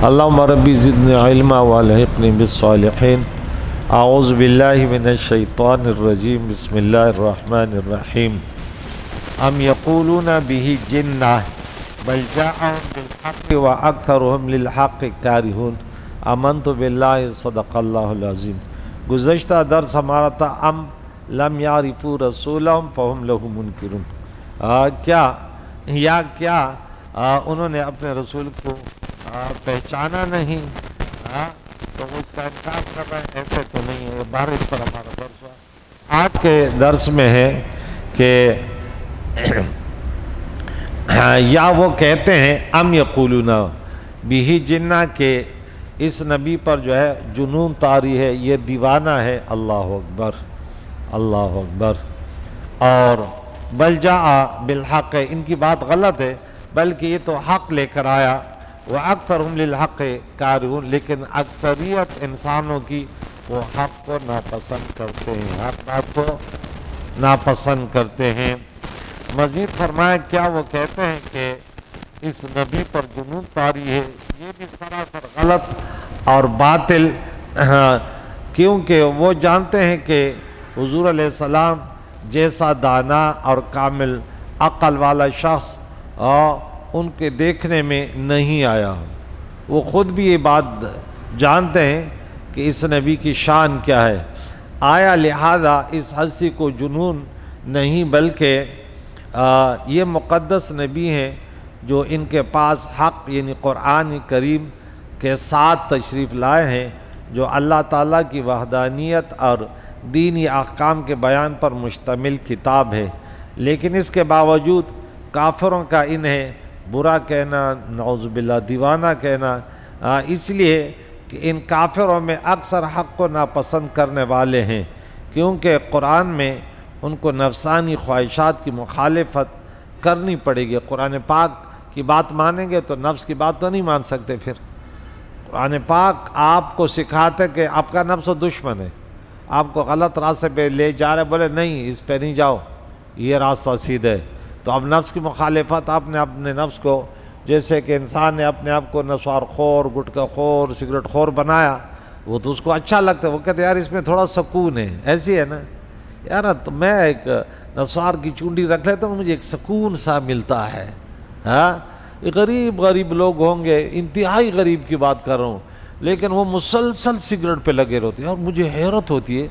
اللهم ربی زدنی علما والحقنی بالصالحین۔ اعوذ باللہ من الشیطان الرجیم، بسم اللہ الرحمن الرحیم۔ ام یقولون بہ جنہ بل جاءہم بالحق واکثرہم للحق کارہون۔ آمنت باللہ صدق اللہ العظیم۔ گزشتہ درس ہمارا تھا ام لم یعرفوا رسولہم فہم لہ منکرون۔ کیا انہوں نے اپنے رسول کو پہچانا نہیں، تو اس کا انکار کر رہے ہیں؟ ایسے تو نہیں ہے۔ بارش پر ہمارا درس ہوا۔ آج کے درس میں ہے کہ یا وہ کہتے ہیں ام یقولون بہ جنہ، کہ اس نبی پر جو ہے جنون طاری ہے، یہ دیوانہ ہے۔ اللہ اکبر، اللہ اکبر۔ اور بل جاء بالحق، ان کی بات غلط ہے، بلکہ یہ تو حق لے کر آیا۔ وَأَكْثَرُهُمْ لِلْحَقِّ كَارِهُونَ، لیکن اکثریت انسانوں کی وہ حق کو ناپسند کرتے ہیں، حق بات کو ناپسند کرتے ہیں۔ مزید فرمایا کیا وہ کہتے ہیں کہ اس نبی پر جنون طاری ہے، یہ بھی سراسر غلط اور باطل، کیونکہ وہ جانتے ہیں کہ حضور علیہ السلام جیسا دانا اور کامل عقل والا شخص ان کے دیکھنے میں نہیں آیا۔ وہ خود بھی یہ بات جانتے ہیں کہ اس نبی کی شان کیا ہے، آیا لہذا اس ہستی کو جنون نہیں، بلکہ یہ مقدس نبی ہیں جو ان کے پاس حق یعنی قرآن کریم کے ساتھ تشریف لائے ہیں، جو اللہ تعالیٰ کی وحدانیت اور دینی احکام کے بیان پر مشتمل کتاب ہے۔ لیکن اس کے باوجود کافروں کا انہیں برا کہنا، نعوذ باللہ دیوانہ کہنا، اس لیے کہ ان کافروں میں اکثر حق کو ناپسند کرنے والے ہیں، کیونکہ قرآن میں ان کو نفسانی خواہشات کی مخالفت کرنی پڑے گی۔ قرآن پاک کی بات مانیں گے تو نفس کی بات تو نہیں مان سکتے۔ پھر قرآن پاک آپ کو سکھاتے کہ آپ کا نفس و دشمن ہے، آپ کو غلط راستے پہ لے جا رہے، بولے نہیں اس پہ نہیں جاؤ، یہ راستہ سیدھا ہے۔ تو اب نفس کی مخالفت، آپ نے اپنے نفس کو، جیسے کہ انسان نے اپنے آپ کو نسوار خور، گٹکا خور، سگریٹ خور بنایا، وہ تو اس کو اچھا لگتا ہے، وہ کہتے ہیں یار اس میں تھوڑا سکون ہے، ایسی ہے نا یار، تو میں ایک نسوار کی چونڈی رکھ لیتا ہوں، مجھے ایک سکون سا ملتا ہے۔ غریب لوگ ہوں گے، انتہائی غریب کی بات کر رہا ہوں، لیکن وہ مسلسل سگریٹ پہ لگے رہتے ہیں، اور مجھے حیرت ہوتی ہے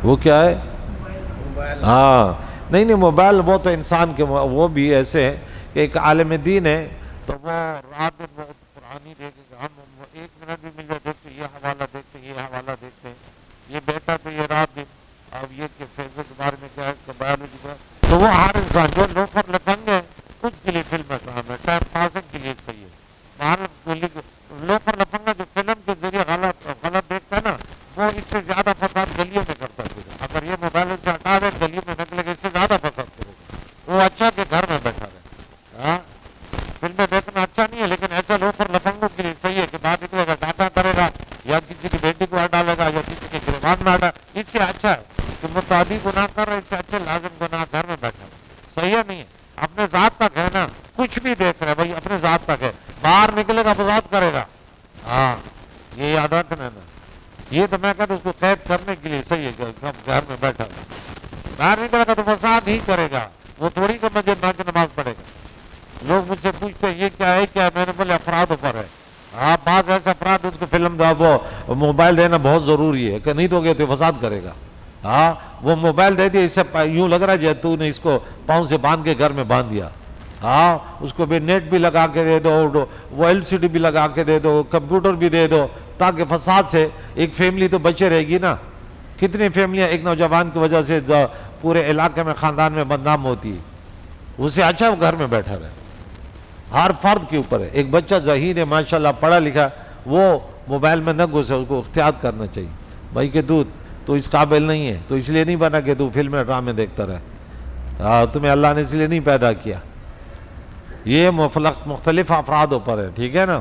وہ کیا ہے؟ نہیں موبائل، وہ تو انسان کے، وہ بھی ایسے ہیں کہ ایک عالم دین ہے تو وہ رات دن وہ قرآن ہی دیکھے گا، ہم ایک منٹ بھی مل جائے دیکھتے یہ حوالہ دیکھتے ہیں، یہ حوالہ دیکھتے ہیں، یہ بیٹا تو یہ رات دن، اب یہ کہ فیض کے بارے میں کیا ہے، بایولوجی کا، تو وہ ہر انسان جو لوفر لفنگ ہے اس کے لیے فلم کام ہے، ٹائم پاسنگ کے لیے صحیح ہے۔ لوفر لفنگا جو فلم کے ذریعے غلط دیکھتا ہے نا، وہ اس سے زیادہ فساد گلیوں میں کرتا ہے۔ اگر یہ موبائل سے ہٹا دے گلیوں میں نکلے گا، اس سے زیادہ فساد کرے گا۔ وہ اچھا کہ گھر میں بیٹھا رہے، فلمیں دیکھنا اچھا نہیں ہے، لیکن ایسا لوفر لفنگوں کے لیے صحیح ہے کہ باہر نکلے گا، ڈاٹا کرے گا، یا کسی کی بیٹی کو ہٹا لے گا، یا کسی کے گریبان میں ہٹا، اس سے اچھا ہے کہ متعدی گناہ کر رہے، اس سے اچھے لازم گناہ گھر میں بیٹھا ہے، صحیح ہے نہیں ہے؟ اپنے ذات تک ہے نا، کچھ بھی دیکھ رہے بھائی اپنے ذات تک ہے، باہر نکلے گا فساد کرے گا، یہ یاد رکھنا ہے نا۔ یہ تو میں کہتا ہوں اس کو قید کرنے کے لیے صحیح ہے کہ گھر میں بیٹھا ہے، باہر نکلے گا تو فساد ہی کرے گا، وہ تھوڑی کہ مسجد میں نماز پڑھے گا۔ لوگ مجھ سے پوچھتے ہیں یہ کیا ہے، میں نے بولے افراد پر ہے، بعض ایسے افراد ان کو فلم وہ موبائل دینا بہت ضروری ہے، کہ نہیں دو گے تو فساد کرے گا۔ وہ موبائل دے دیا، اس سے یوں لگ رہا ہے تو نے اس کو پاؤں سے باندھ کے گھر میں باندھ دیا، اس کو بھی نیٹ بھی لگا کے دے دو، وہ LCD بھی لگا کے دے دو، کمپیوٹر بھی دے دو، تاکہ فساد سے ایک فیملی تو بچے رہے گی نا۔ کتنی فیملیاں ایک نوجوان کی وجہ سے پورے علاقے میں، خاندان میں بدنام ہوتی ہے، اس سے اچھا وہ گھر میں بیٹھا رہے۔ ہر فرد کے اوپر ہے، ایک بچہ ذہین ہے ماشاءاللہ پڑھا لکھا، وہ موبائل میں نہ گھسے، اس کو احتیاط کرنا چاہیے، بھائی کہ تو اس قابل نہیں ہے، تو اس لیے نہیں بنا کہ تو فلمیں ڈرامے دیکھتا رہے، تمہیں اللہ نے اس لیے نہیں پیدا کیا۔ یہ مختلف افرادوں پر ہے، ٹھیک ہے نا۔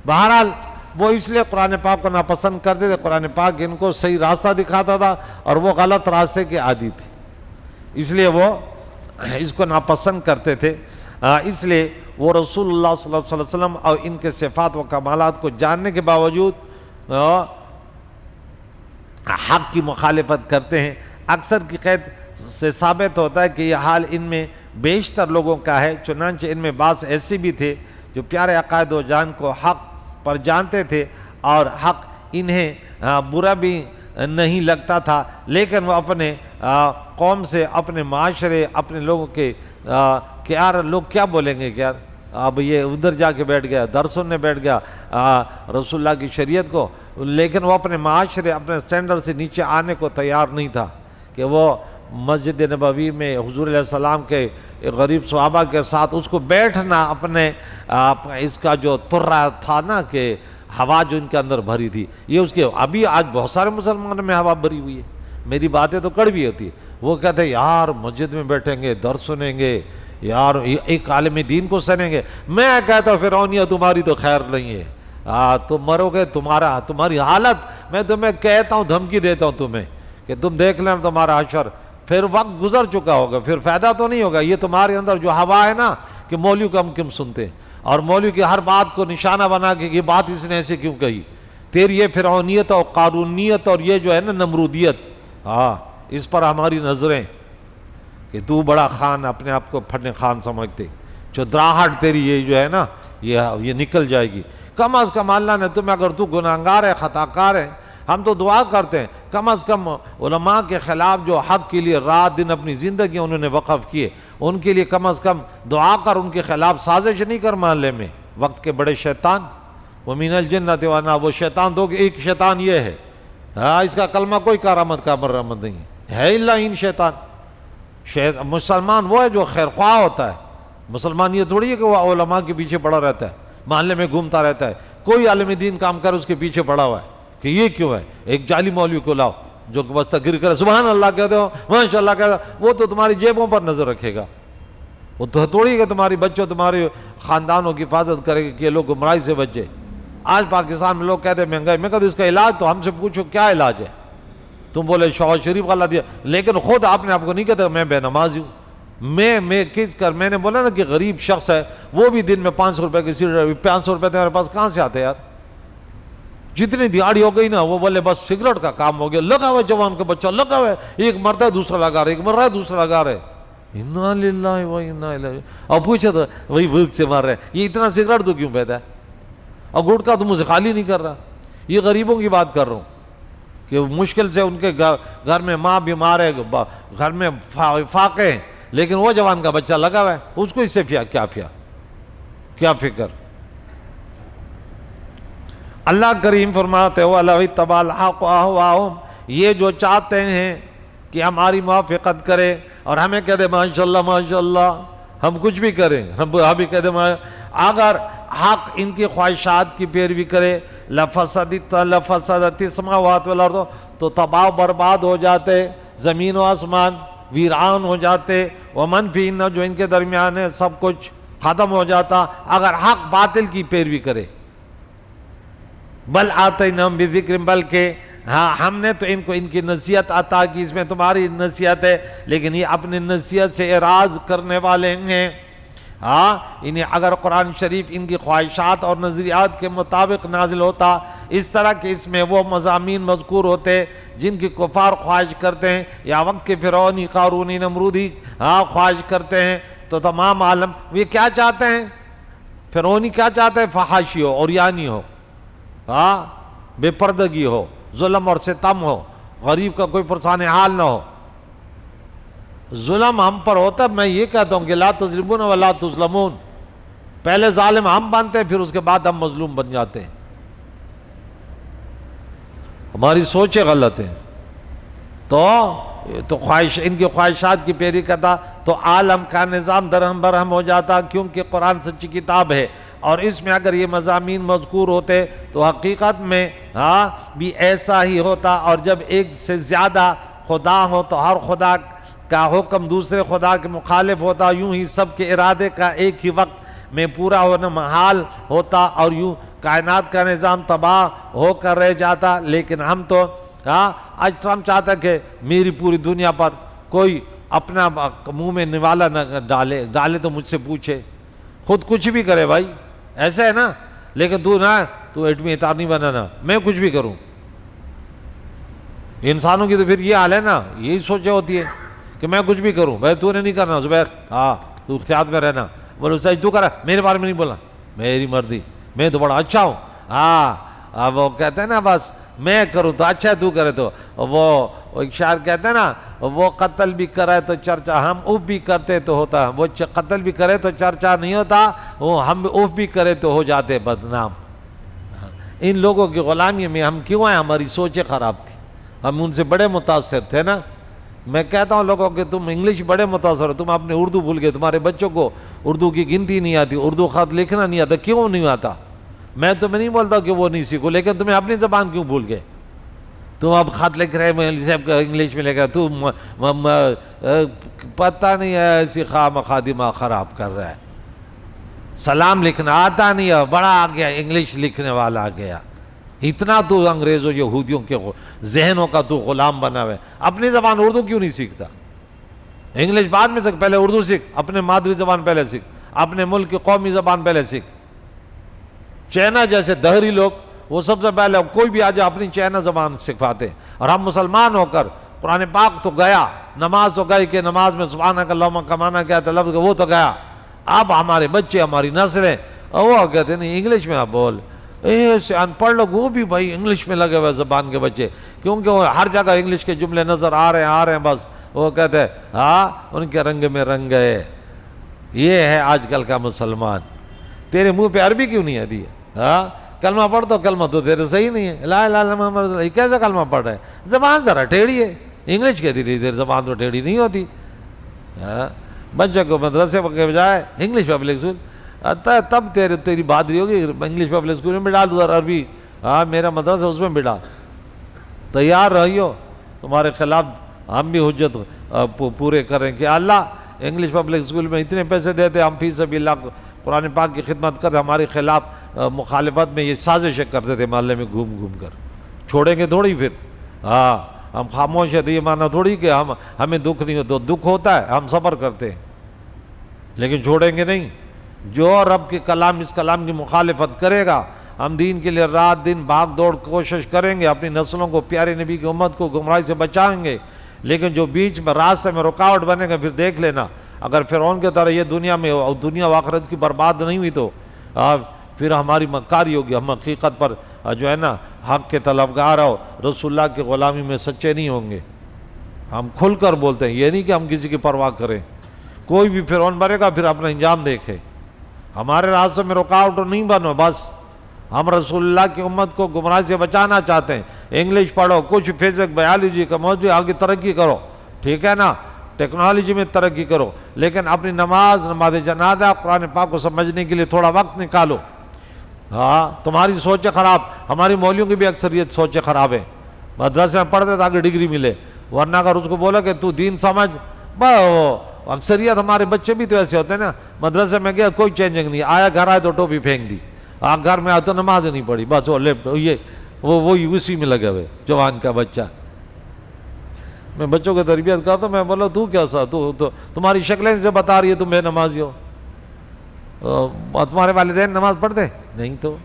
بہرحال وہ اس لیے قرآن پاک کو ناپسند کرتے تھے، قرآن پاک ان کو صحیح راستہ دکھاتا تھا اور وہ غلط راستے کے عادی تھے، اس لیے وہ اس کو ناپسند کرتے تھے۔ اس لیے وہ رسول اللہ صلی اللہ علیہ وسلم اور ان کے صفات و کمالات کو جاننے کے باوجود حق کی مخالفت کرتے ہیں۔ اکثر کی قید سے ثابت ہوتا ہے کہ یہ حال ان میں بیشتر لوگوں کا ہے، چنانچہ ان میں بعض ایسے بھی تھے جو پیارے عقائد و جان کو حق پر جانتے تھے اور حق انہیں برا بھی نہیں لگتا تھا، لیکن وہ اپنے قوم سے، اپنے معاشرے، اپنے لوگوں کے کہ یار لوگ کیا بولیں گے، کہ یار اب یہ ادھر جا کے بیٹھ گیا، در سننے بیٹھ گیا رسول اللہ کی شریعت کو، لیکن وہ اپنے معاشرے، اپنے اسٹینڈرڈ سے نیچے آنے کو تیار نہیں تھا کہ وہ مسجد نبوی میں حضور علیہ السلام کے غریب صحابہ کے ساتھ اس کو بیٹھنا، اپنے اس کا جو ترا تھا نا کہ ہوا جو ان کے اندر بھری تھی، یہ اس کے ابھی آج بہت سارے مسلمانوں میں ہوا بھری ہوئی ہے۔ میری باتیں تو کڑوی ہوتی ہے، وہ کہتے ہیں یار مسجد میں بیٹھیں گے، در سنیں گے، یار ایک عالم دین کو سنیں گے۔ میں کہتا ہوں فرعونیہ تمہاری تو خیر نہیں ہے، تم مرو گے، تمہاری حالت، میں تمہیں کہتا ہوں، دھمکی دیتا ہوں تمہیں کہ تم دیکھ لینا تمہارا حشر، پھر وقت گزر چکا ہوگا، پھر فائدہ تو نہیں ہوگا۔ یہ تمہارے اندر جو ہوا ہے نا کہ مولوی کو ہم کیوں سنتے ہیں، اور مولوی کی ہر بات کو نشانہ بنا کے یہ بات اس نے ایسے کیوں کہی، تیری یہ فرعونیت اور قارونیت اور یہ جو ہے نا نمرودیت، اس پر ہماری نظریں کہ تو بڑا خان، اپنے آپ کو پھٹنے خان سمجھتے، چودراہٹ تیری یہ جو ہے نا یہ نکل جائے گی۔ کم از کم اللہ نے تمہیں، اگر تو گناہگار ہے، خطا کار ہے، ہم تو دعا کرتے ہیں کم از کم علماء کے خلاف جو حق کے لیے رات دن اپنی زندگی انہوں نے وقف کیے، ان کے لیے کم از کم دعا کر، ان کے خلاف سازش نہیں کر محلے میں۔ وقت کے بڑے شیطان، وَمِنَ الْجِنَّةِ وَالنَّاسِ، وہ شیطان دو کہ ایک شیطان یہ ہے، اس کا کلمہ کوئی کارآمد کا مرمت نہیں ہے الا ان شیطان۔ مسلمان وہ ہے جو خیر خواہ ہوتا ہے، مسلمان یہ تھوڑی ہے کہ وہ علماء کے پیچھے پڑا رہتا ہے، محلے میں گھومتا رہتا ہے، کوئی عالم دین کام کر اس کے پیچھے پڑا ہوا ہے کہ یہ کیوں ہے، ایک جعلی مولوی کو لاؤ جو بس تقریر کرے، سبحان اللہ کہتے ہو، ماشاء اللہ کہتے ہو، وہ تو تمہاری جیبوں پر نظر رکھے گا، وہ تو تھوڑی کہ تمہاری بچوں، تمہارے خاندانوں کی حفاظت کرے گا کہ یہ لوگ گمراہی سے بچے۔ آج پاکستان میں لوگ کہتے ہیں مہنگائی، میں کہتا ہوں اس کا علاج تو ہم سے پوچھو کیا علاج ہے، تم بولے شوہر شریف غلط دیا، لیکن خود اپنے آپ کو نہیں کہتا میں بے نمازی ہوں۔ میں نے بولا نا کہ غریب شخص ہے، وہ بھی دن میں 500 روپے کی سگریٹ، 500 روپے تمہارے پاس کہاں سے آتے یار؟ جتنی دیہاڑی ہو گئی نا، وہ بولے بس سگریٹ کا کام ہو گیا، لگا ہوا جوان کا بچہ لگا ہوا ہے، ایک مرتا ہے دوسرا لگا رہا ہے، ایک مر رہا ہے دوسرا لگا رہا ہے، انا للہ و انا الیہ، اور پوچھے تو وہی بھوک سے مر رہے ہیں، یہ اتنا سگریٹ تو کیوں پیتا ہے، اور گٹکا تو مجھ سے خالی نہیں کر رہا۔ یہ غریبوں کی بات کر رہا ہوں کہ مشکل سے ان کے گھر میں ماں بیمار ہے، گھر میں فاقے ہیں، لیکن وہ جوان کا بچہ لگا ہوا ہے، اس کو اس سے کیا فکر۔ اللہ کریم فرماتے ہو وَلَوِ اتَّبَعَ الْحَقُّ أَهْوَاءَهُمْ، یہ جو چاہتے ہیں کہ ہماری موافقت کرے اور ہمیں کہہ دے ماشاءاللہ ماشاءاللہ، ہم کچھ بھی کریں، ہم بھی کہہ دیں اگر حق ان کی خواہشات کی پیروی کرے لفسدت السماوات والارض، تو تباہ برباد ہو جاتے زمین و آسمان، ویران ہو جاتے، ومن فیہن، جو ان کے درمیان ہے سب کچھ ختم ہو جاتا اگر حق باطل کی پیروی کرے۔ بل آتیناہم بذکر، بلکہ ہم نے تو ان کو ان کی نصیحت عطا کی، اس میں تمہاری نصیحت ہے، لیکن یہ اپنی نصیحت سے اعراض کرنے والے ہیں۔ انہیں اگر قرآن شریف ان کی خواہشات اور نظریات کے مطابق نازل ہوتا، اس طرح کہ اس میں وہ مضامین مذکور ہوتے جن کی کفار خواہش کرتے ہیں، یا وقت کے فرعونی، قارونی، نمرودی خواہش کرتے ہیں، تو تمام عالم یہ کیا چاہتے ہیں؟ فرعونی کیا چاہتے ہیں؟ فحاشی ہو، عریانی ہو، بے پردگی ہو، ظلم اور ستم ہو، غریب کا کوئی پرسان حال نہ ہو۔ ظلم ہم پر ہوتا ہے، میں یہ کہتا ہوں کہ لا تظلمون ولا تظلمون، پہلے ظالم ہم بنتے ہیں، پھر اس کے بعد ہم مظلوم بن جاتے ہیں، ہماری سوچیں غلط ہیں۔ تو خواہش، ان کی خواہشات کی پیروی کرتا تو عالم کا نظام درہم برہم ہو جاتا، کیونکہ قرآن سچی کتاب ہے، اور اس میں اگر یہ مضامین مذکور ہوتے تو حقیقت میں بھی ایسا ہی ہوتا، اور جب ایک سے زیادہ خدا ہو تو ہر خدا کا حکم دوسرے خدا کے مخالف ہوتا، یوں ہی سب کے ارادے کا ایک ہی وقت میں پورا ہونا محال ہوتا، اور یوں کائنات کا نظام تباہ ہو کر رہ جاتا۔ لیکن ہم تو آج ٹرمپ چاہتا کہ میری پوری دنیا پر کوئی اپنا منہ میں نوالا نہ ڈالے تو مجھ سے پوچھے خود کچھ بھی کرے بھائی، ایسا ہے نا، لیکن تو ایٹمی اطار نہیں بنانا، میں کچھ بھی کروں. انسانوں کی تو پھر یہ حال ہے نا، یہی سوچے ہوتی ہے کہ میں کچھ بھی کروں. بھائی تو نے نہیں کرنا زبیر، ہاں تو احتیاط میں رہنا. بولے سچ تو کرا، میرے بارے میں نہیں بولنا، میری مرضی، میں تو بڑا اچھا ہوں. ہاں اب وہ کہتے ہیں نا بس میں کروں تو اچھا ہے، تو کرے تو. وہ ایک شاعر کہتے ہیں نا، وہ قتل بھی کرے تو چرچا، ہم اف بھی کرتے تو ہوتا. وہ قتل بھی کرے تو چرچا نہیں ہوتا، وہ ہم اف بھی کرے تو ہو جاتے بدنام. ان لوگوں کی غلامی میں ہم کیوں آئے؟ ہماری سوچیں خراب تھی، ہم ان سے بڑے متاثر تھے نا. میں کہتا ہوں لوگوں کہ تم انگلش بڑے متاثر ہو، تم اپنے اردو بھول گئے. تمہارے بچوں کو اردو کی گنتی نہیں آتی، اردو خط لکھنا نہیں آتا. کیوں نہیں آتا؟ میں تمہیں نہیں بولتا کہ وہ نہیں سیکھو، لیکن تمہیں اپنی زبان کیوں بھول گئے؟ تم اب خط لکھ رہے انگلش میں لکھ رہے، تم پتہ نہیں ہے ایسی خواہ مخادمہ خراب کر رہا ہے. سلام لکھنا آتا نہیں ہے، بڑا آ گیا انگلش لکھنے والا آ گیا. اتنا تو انگریزوں یہودیوں کے ذہنوں کا تو غلام بنا ہوا ہے. اپنی زبان اردو کیوں نہیں سیکھتا؟ انگلش بعد میں سیکھ، پہلے اردو سیکھ، اپنے مادری زبان پہلے سیکھ، اپنے ملک کی قومی زبان پہلے سیکھ. چائنا جیسے دہری لوگ وہ سب سے پہلے کوئی بھی آ جائے اپنی چائنا زبان سکھاتے ہیں. اور ہم مسلمان ہو کر قرآن پاک تو گیا، نماز تو گئی کہ نماز میں سبحانک اللہم کا معنی کیا تھا لفظ، وہ تو گیا. اب ہمارے بچے ہماری نسلیں وہ کہتے نہیں انگلش میں آپ بول. ایسے ان پڑھ لوگ وہ بھی بھائی انگلش میں لگے ہوئے زبان کے بچے، کیونکہ وہ ہر جگہ انگلش کے جملے نظر آ رہے ہیں بس. وہ کہتے ہیں ہاں ان کے رنگ میں رنگ گئے. یہ ہے آج کل کا مسلمان. تیرے منہ پہ عربی کیوں نہیں آتی ہے؟ ہاں کلمہ پڑھ تو کلمہ تو تیرے صحیح نہیں ہے. لا الہ الا محمد رسول اللہ، کیسا کلمہ پڑھ رہے ہیں؟ زبان ذرا ٹیڑھی ہے. انگلش کہتی رہی تیری زبان تو ٹیڑھی نہیں ہوتی. بچے کو مدرسے کے بجائے انگلش پبلک اسکول، تب تیری بہادری ہوگی. انگلش پبلک اسکول میں بھی ڈال ادھر عربی، ہاں میرا مدرسہ اس میں بھی ڈال. تیار رہیو، تمہارے خلاف ہم بھی حجت پورے کریں کہ اللہ انگلش پبلک اسکول میں اتنے پیسے دیتے، ہم فی سبیل اللہ قرآن پاک کی خدمت کرتے. ہمارے خلاف مخالفت میں یہ سازشیں کرتے تھے محلے میں گھوم گھوم کر. چھوڑیں گے تھوڑی پھر؟ ہاں ہم خاموش ہیں تو یہ مانا تھوڑی کہ ہمیں دکھ نہیں ہوتا. دکھ ہوتا ہے، ہم صبر کرتے ہیں، لیکن چھوڑیں گے نہیں. جو رب کے کلام، اس کلام کی مخالفت کرے گا، ہم دین کے لیے رات دن بھاگ دوڑ کوشش کریں گے، اپنی نسلوں کو، پیارے نبی کی امت کو گمراہی سے بچائیں گے. لیکن جو بیچ میں راستے میں رکاوٹ بنے گا، پھر دیکھ لینا اگر فرعون کے طرح یہ دنیا میں دنیا و آخرت کی برباد نہیں ہوئی تو پھر ہماری مکاری ہوگی. ہم حقیقت پر جو ہے نا حق کے طلبگار ہو، رسول اللہ کی غلامی میں سچے نہیں ہوں گے. ہم کھل کر بولتے ہیں، یہ نہیں کہ ہم کسی کی پرواہ کریں. کوئی بھی فرعون بنے گا پھر اپنا انجام دیکھے. ہمارے راستے میں رکاوٹ نہیں بنو، بس ہم رسول اللہ کی امت کو گمراہی سے بچانا چاہتے ہیں. انگلش پڑھو، کچھ فزکس بایولوجی کا موضوع آگے ترقی کرو، ٹھیک ہے نا، ٹیکنالوجی میں ترقی کرو، لیکن اپنی نماز جنازہ قرآن پاک کو سمجھنے کے لیے تھوڑا وقت نکالو. ہاں تمہاری سوچیں خراب، ہماری مولویوں کی بھی اکثریت سوچیں خراب ہے. مدرسے میں پڑھتے تاکہ ڈگری ملے، ورنہ اگر اس کو بولا کہ تو دین سمجھ، اکثریت ہمارے بچے بھی تو ایسے ہوتے ہیں نا. مدرسے میں گیا کوئی چینجنگ نہیں آیا، گھر آئے تو ٹوپی پھینک دی، گھر میں آئے تو نماز نہیں پڑھی، بس وہی اسی میں لگے ہوئے جوان کا بچہ. میں بچوں کو تربیت کرتا ہوں، میں بولا تو کیا سا تمہاری شکلیں سے بتا رہی ہے تم بے نمازی ہو. تمہارے والدین نماز پڑھتے نہیں تو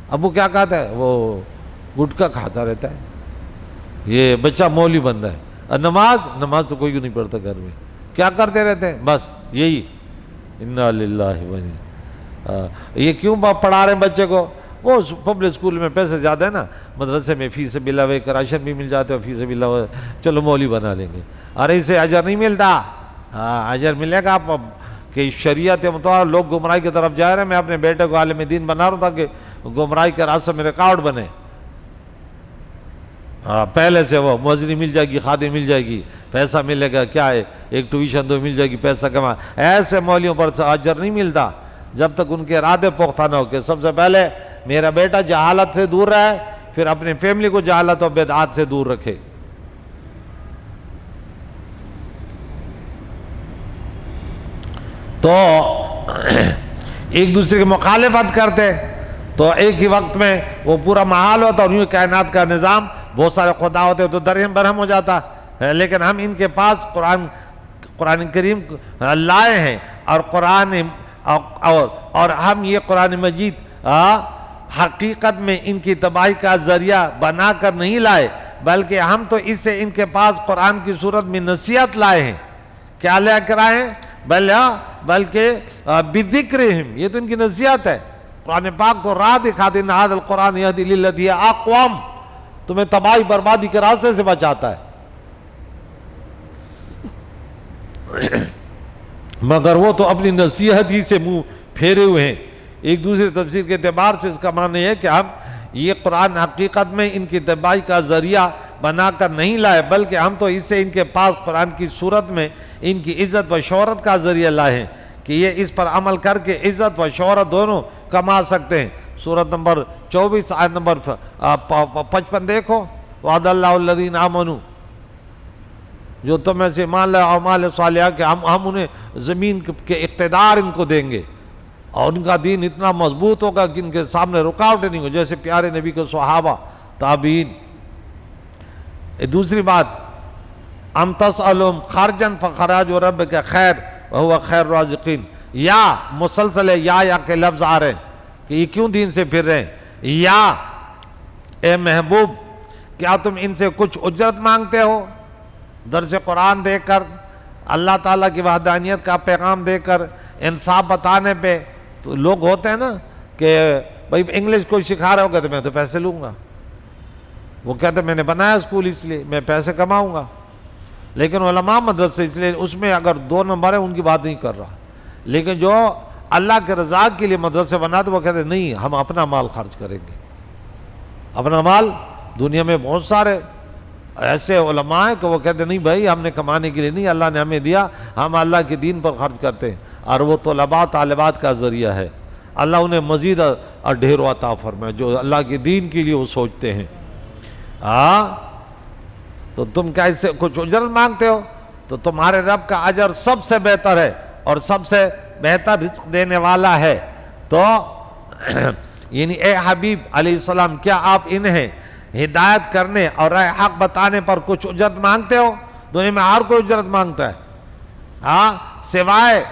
ابو کیا کہتا ہے؟ وہ گٹکا کھاتا رہتا ہے. یہ بچہ مولوی بن رہا ہے. اور نماز تو کوئی نہیں پڑھتا گھر میں، کیا کرتے رہتے ہیں؟ بس یہی انا للہ و انا. یہ کیوں پڑھا رہے ہیں بچے کو؟ وہ پبلک اسکول میں پیسے زیادہ ہے نا، مدرسے میں فی سبیل اللہ کراشن بھی مل جاتے ہو، فی سبیل اللہ چلو مولوی بنا لیں گے. ارے اسے اجر نہیں ملتا. ہاں اجر ملے گا آپ کہ شریعت مطابق لوگ گمراہی کی طرف جا رہے ہیں. میں اپنے بیٹے کو عالم دین بنا رہا ہوں تاکہ گمراہی کے راستے میں رکاوٹ بنے. پہلے سے وہ مؤذنی مل جائے گی، خادم مل جائے گی، پیسہ ملے گا، کیا ہے ایک ٹیوشن تو مل جائے گی، پیسہ کما. ایسے مولیوں پر اجر نہیں ملتا جب تک ان کے ارادے پختہ نہ ہو کہ سب سے پہلے میرا بیٹا جہالت سے دور رہے، پھر اپنے فیملی کو جہالت و بدعات سے دور رکھے. تو ایک دوسرے کی مخالفت کرتے تو ایک ہی وقت میں وہ پورا محال ہوتا اور یوں کائنات کا نظام بہت سارے خدا ہوتے تو درہم برہم ہو جاتا. لیکن ہم ان کے پاس قرآن کریم لائے ہیں، اور قرآن اور ہم یہ قرآن مجید حقیقت میں ان کی تباہی کا ذریعہ بنا کر نہیں لائے، بلکہ ہم تو اس سے ان کے پاس قرآن کی صورت میں نصیحت لائے ہیں۔ کیا لے کر آئے ہیں؟ بلکہ بذکرہم، یہ تو ان کی نصیحت ہے۔ قرآن پاک تو راہ دکھاتے ہیں، ھذا القرآن یہدی للتی ہی اقوم، تمہیں تباہی بربادی کے راستے سے بچاتا ہے۔ مگر وہ تو اپنی نصیحت ہی سے منہ پھیرے ہوئے ہیں۔ ایک دوسرے تفسیر کے اعتبار سے اس کا معنی ہے کہ ہم یہ قرآن حقیقت میں ان کی تباہی کا ذریعہ بنا کر نہیں لائے، بلکہ ہم تو اس سے ان کے پاس قرآن کی صورت میں ان کی عزت و شہرت کا ذریعہ لائے ہیں کہ یہ اس پر عمل کر کے عزت و شہرت دونوں کما سکتے ہیں۔ سورۃ نمبر 24 آیت نمبر 55 دیکھو، وعد اللہ الذین آمنوا، جو تم میں سے ایمان لائے اعمال صالحہ کہ ہم انہیں زمین کے اقتدار ان کو دیں گے، اور ان کا دین اتنا مضبوط ہوگا کہ ان کے سامنے رکاوٹیں نہیں ہو، جیسے پیارے نبی کے صحابہ تابعین۔ دوسری بات، ام تسألہم خرجا فخراج ربک خیر وہو خیر الرازقین، یا مسلسل یا کے لفظ آ رہے ہیں کہ یہ کیوں دین سے پھر رہے ہیں؟ یا اے محبوب کیا تم ان سے کچھ اجرت مانگتے ہو؟ درس قرآن دے کر، اللہ تعالیٰ کی وحدانیت کا پیغام دے کر، انصاف بتانے پہ تو لوگ ہوتے ہیں نا کہ بھائی انگلش کوئی سکھا رہا ہوگا تو میں تو پیسے لوں گا، وہ کہتے ہیں میں نے بنایا اسکول اس لیے میں پیسے کماؤں گا، لیکن علماء مدرسے اس لیے اس میں اگر 2 نمبر ہے ان کی بات نہیں کر رہا، لیکن جو اللہ کے رضا کے لیے مدرسے بناتے وہ کہتے ہیں نہیں ہم اپنا مال خرچ کریں گے، اپنا مال۔ دنیا میں بہت سارے ایسے علماء ہیں کہ وہ کہتے ہیں نہیں بھائی ہم نے کمانے کے لیے نہیں، اللہ نے ہمیں دیا، ہم اللہ کے دین پر خرچ کرتے ہیں، اور وہ طلباء طالبات کا ذریعہ ہے، اللہ انہیں مزید اور ڈھیر عطا فرمائے جو اللہ کے دین کے لیے وہ سوچتے ہیں۔ تو تم کیا اس سے کچھ اجرت مانگتے ہو؟ تو تمہارے رب کا اجر سب سے بہتر ہے اور سب سے بہتر رزق دینے والا ہے۔ تو یعنی اے حبیب علیہ السلام کیا آپ انہیں ہدایت کرنے اور راہ حق بتانے پر کچھ اجرت مانگتے ہو؟ دنیا میں ہر کوئی اجرت مانگتا ہے، سوائے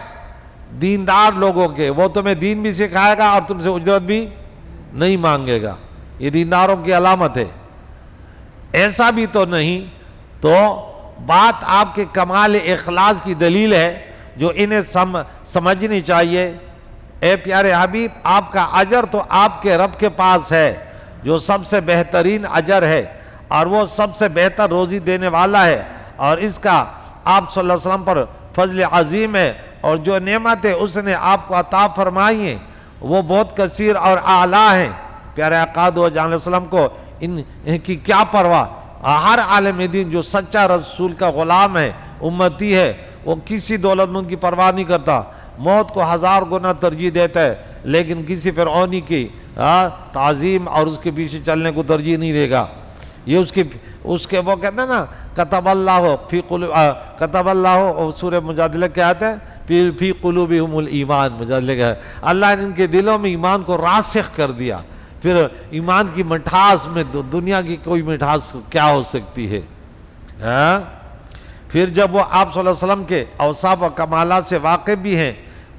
دیندار لوگوں کے، وہ تمہیں دین بھی سکھائے گا اور تم سے اجرت بھی نہیں مانگے گا، یہ دینداروں کی علامت ہے۔ ایسا بھی تو نہیں، تو بات آپ کے کمال اخلاص کی دلیل ہے جو انہیں سمجھنی چاہیے۔ اے پیارے حبیب آپ کا اجر تو آپ کے رب کے پاس ہے جو سب سے بہترین اجر ہے اور وہ سب سے بہتر روزی دینے والا ہے، اور اس کا آپ صلی اللہ علیہ وسلم پر فضل عظیم ہے، اور جو نعمتیں اس نے آپ کو عطا فرمائی ہیں وہ بہت کثیر اور اعلیٰ ہیں۔ پیارے آقا دو جہاں علیہ وسلم کو ان کی کیا پرواہ، ہر عالم دین جو سچا رسول کا غلام ہے، امتی ہے، وہ کسی دولت مند کی پرواہ نہیں کرتا، موت کو 1000 گنا ترجیح دیتا ہے، لیکن کسی فرعونی کی تعظیم اور اس کے پیچھے چلنے کو ترجیح نہیں دے گا۔ یہ اس کے وہ کہتے ہیں نا کتب اللہ اور سورہ مجادلہ کیا آتا ہے فی قلوبہم الایمان، مجادلہ کیا ہے اللہ نے ان کے دلوں میں ایمان کو راسخ کر دیا۔ پھر ایمان کی مٹھاس میں دنیا کی کوئی مٹھاس کیا ہو سکتی ہے؟ پھر جب وہ آپ صلی اللہ علیہ وسلم کے اوصاف و کمالات سے واقف بھی ہیں،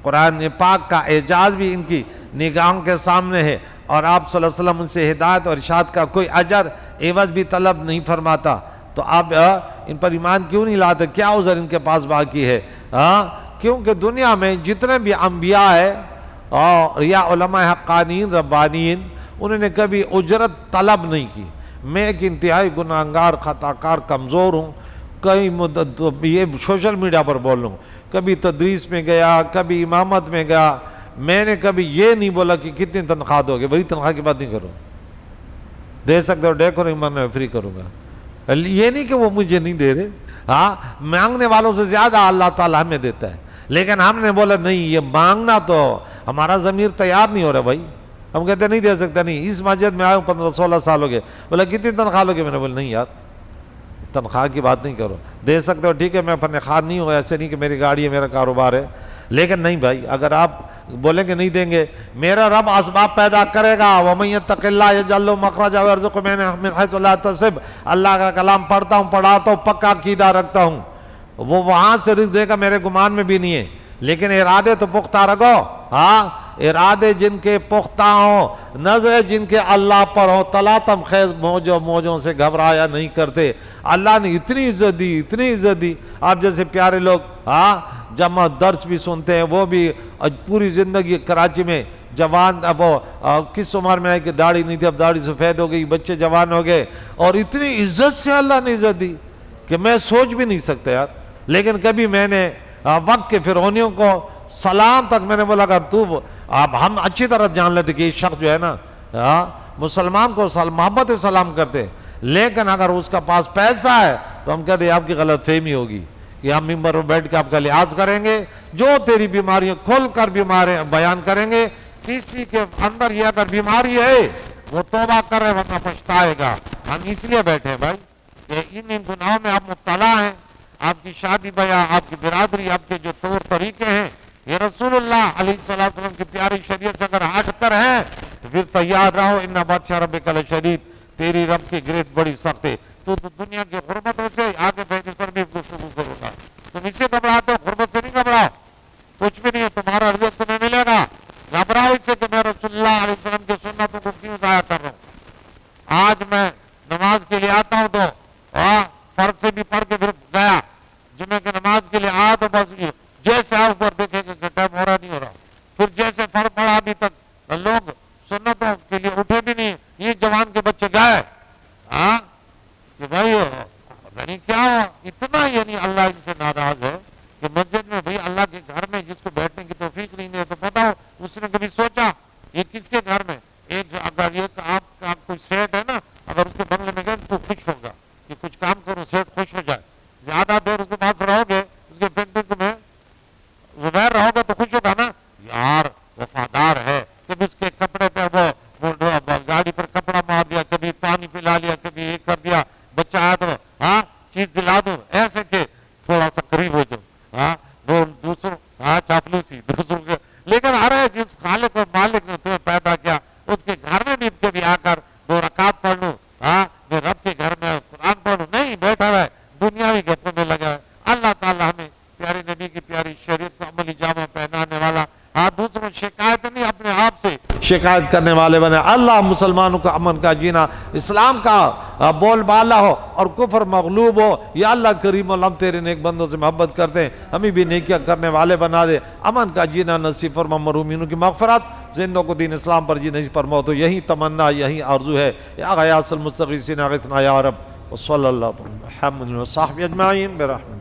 قرآن پاک کا اعجاز بھی ان کی نگاہوں کے سامنے ہے، اور آپ صلی اللہ علیہ وسلم ان سے ہدایت اور ارشاد کا کوئی اجر عوض بھی طلب نہیں فرماتا، تو آپ ان پر ایمان کیوں نہیں لاتے؟ کیا عذر ان کے پاس باقی ہے؟ کیونکہ دنیا میں جتنے بھی انبیاء ہیں اور یا علماء حقانین ربانین، انہوں نے کبھی اجرت طلب نہیں کی۔ میں ایک انتہائی گناہگار خطاکار کمزور ہوں، کئی مدت یہ سوشل میڈیا پر بول رہا ہوں، کبھی تدریس میں گیا، کبھی امامت میں گیا، میں نے کبھی یہ نہیں بولا کہ کتنی تنخواہ دو گے، بڑی تنخواہ کی بات نہیں کروں، دے سکتے ہو ڈیکورنگ میں فری کروں گا، یہ نہیں کہ وہ مجھے نہیں دے رہے، مانگنے والوں سے زیادہ اللہ تعالیٰ ہمیں دیتا ہے، لیکن ہم نے بولا نہیں، یہ مانگنا تو ہمارا ضمیر تیار نہیں ہو رہا بھائی، ہم کہتے ہیں نہیں دے سکتا، نہیں، اس مسجد میں آئے ہوں 15-16 سال ہو گئے، بولا کتنی تنخواہ لوگے؟ میں نے بولا نہیں یار تنخواہ کی بات نہیں کرو، دے سکتے ہو ٹھیک ہے، میں فن خوار نہیں ہوں، ایسے نہیں کہ میری گاڑی ہے میرا کاروبار ہے، لیکن نہیں بھائی اگر آپ بولیں کہ نہیں دیں گے، میرا رب اسباب پیدا کرے گا، وَمَن يَتَّقِ اللَّهَ يَجْعَل لَهُ مَخْرَجًا وَيَرْزُقْهُ مِنْ حَيْثُ لَا يَحْتَسِبُ، اللہ کا کلام پڑھتا ہوں، پڑھاتا ہوں، پکا عقیدہ رکھتا ہوں، وہ وہاں سے رزق دے گا میرے گمان میں بھی نہیں ہے، لیکن ارادے تو پختہ رکھو. ہاں ارادے جن کے پختہ ہوں، نظریں جن کے اللہ پر ہو، تلاتم خیز موجوں سے گھبرایا نہیں کرتے. اللہ نے اتنی عزت دی، اتنی عزت دی. آپ جیسے پیارے لوگ جمع درس بھی سنتے ہیں، وہ بھی پوری زندگی کراچی میں جوان، اب کس عمر میں ہے کہ داڑھی نہیں تھی، اب داڑھی سفید ہو گئی، بچے جوان ہو گئے، اور اتنی عزت سے اللہ نے عزت دی کہ میں سوچ بھی نہیں سکتا یار. لیکن کبھی میں نے وقت کے فرعونیوں کو سلام تک میں نے بولا کہ اب ہم اچھی طرح جان لیتے کہ یہ شخص جو ہے نا مسلمان کو محبت سلام کرتے، لیکن اگر اس کا پاس پیسہ ہے تو ہم کہتے ہیں آپ کی غلط فہمی ہوگی کہ ہم ممبر پر بیٹھ کے آپ کا لحاظ کریں گے، جو تیری بیماریاں کھل کر بیان کریں گے. کسی کے اندر یہ اگر بیماری ہے وہ توبہ کر رہے ورنہ پچھتائے گا. ہم اس لیے بیٹھے ہیں بھائی کہ ان گناہوں میں آپ مبتلا ہیں. آپ کی شادی بیاہ، آپ کی برادری، آپ کے جو طور طریقے ہیں یہ رسول اللہ علیہ السلام کی پیاری شریعت سے اگر ہٹ کر ہیں تو پھر تیار رہو، ان بادشاہ ربک لشدید، تیری رب کی گرفت بڑی سخت ہے. تو دنیا کی غربتوں سے آگے بھیج پر بھی گفتگو کروں گا. تم اس سے گھبراتے ہو، غربت سے نہیں گھبراؤ، کچھ بھی نہیں ہے، تمہارا رزق تمہیں ملے گا. گھبراؤ اس سے کہ میں رسول اللہ علیہ وسلم کی سنتوں کو کیوں ضائع کر رہا ہوں. آج میں نماز کے لیے آتا ہوں تو فرض سے بھی پڑھ کے پھر گیا، جمعہ کی نماز کے لیے آیا تو بس جیسے آپ پر دیکھیں کہ ٹائم ہو رہا نہیں ہو رہا، پھر جیسے فرض پڑھا ابھی تک لوگ سنتوں کے لیے اٹھے بھی نہیں. یہ جوان کے بچے گئے کہ بھائی یعنی کیا ہوا اتنا، یعنی اللہ ان سے ناراض ہے کہ مسجد میں بھائی اللہ کے گھر میں جس کو بیٹھنے کی توفیق نہیں دے تو بتاؤ اس نے کبھی سوچا یہ کس کے گھر میں ایک اگر یہ آپ کا کوئی سیٹ ہے نا، اگر اس کے بنگلے میں گئے تو خوش ہوگا کہ کچھ کام کرو سیٹ خوش ہو جائے. زیادہ دیر اس کے پاس رہو گے، اس کے فیکٹری میں وبیر رہو گے تو خوش ہوگا نا یار وفادار ہے. کبھی اس کے کپڑے پہ وہ گاڑی پر کپڑا مار دیا، کبھی پانی پلا لیا، کبھی یہ کر دیا، بچہ آیا تو چیز دلا دو، ایسے کہ تھوڑا سا قریب ہو جاؤ. وہ دوسروں چاپلوسی دوسروں کے، لیکن ہر جس خالق اور مالک نے تمہیں پیدا کیا اس کے گھر میں بھی کبھی آ کر 2 رکعت پڑھ لوں، میں رب کے گھر میں قرآن پڑھ لوں. نہیں، بیٹھا ہوا ہے دنیاوی گپوں میں لگا ہے. اللہ تعالیٰ ہمیں پیارے نبی کی پیاری شریعت کو عملی جامہ پہنانے والا، دوسروں شکایت نہیں اپنے آپ سے شکایت کرنے والے بنے. اللہ مسلمانوں کا امن کا جینا، اسلام کا بول بالا ہو اور کفر مغلوب ہو. یا اللہ کریم ہم تیرے نیک بندوں سے محبت کرتے ہیں، ہمیں بھی نیکیاں کرنے والے بنا دے. امن کا جینا نصیب فرما، مرحومینوں کی مغفرت، زندوں کو دین اسلام پر جی نصیب فرما. تو یہی تمنا، یہی آرزو ہے. یا غیاث المستغیثین اغثنا یا رب. وصلی اللہ علیہ وسلم اجمعین برحمتہ.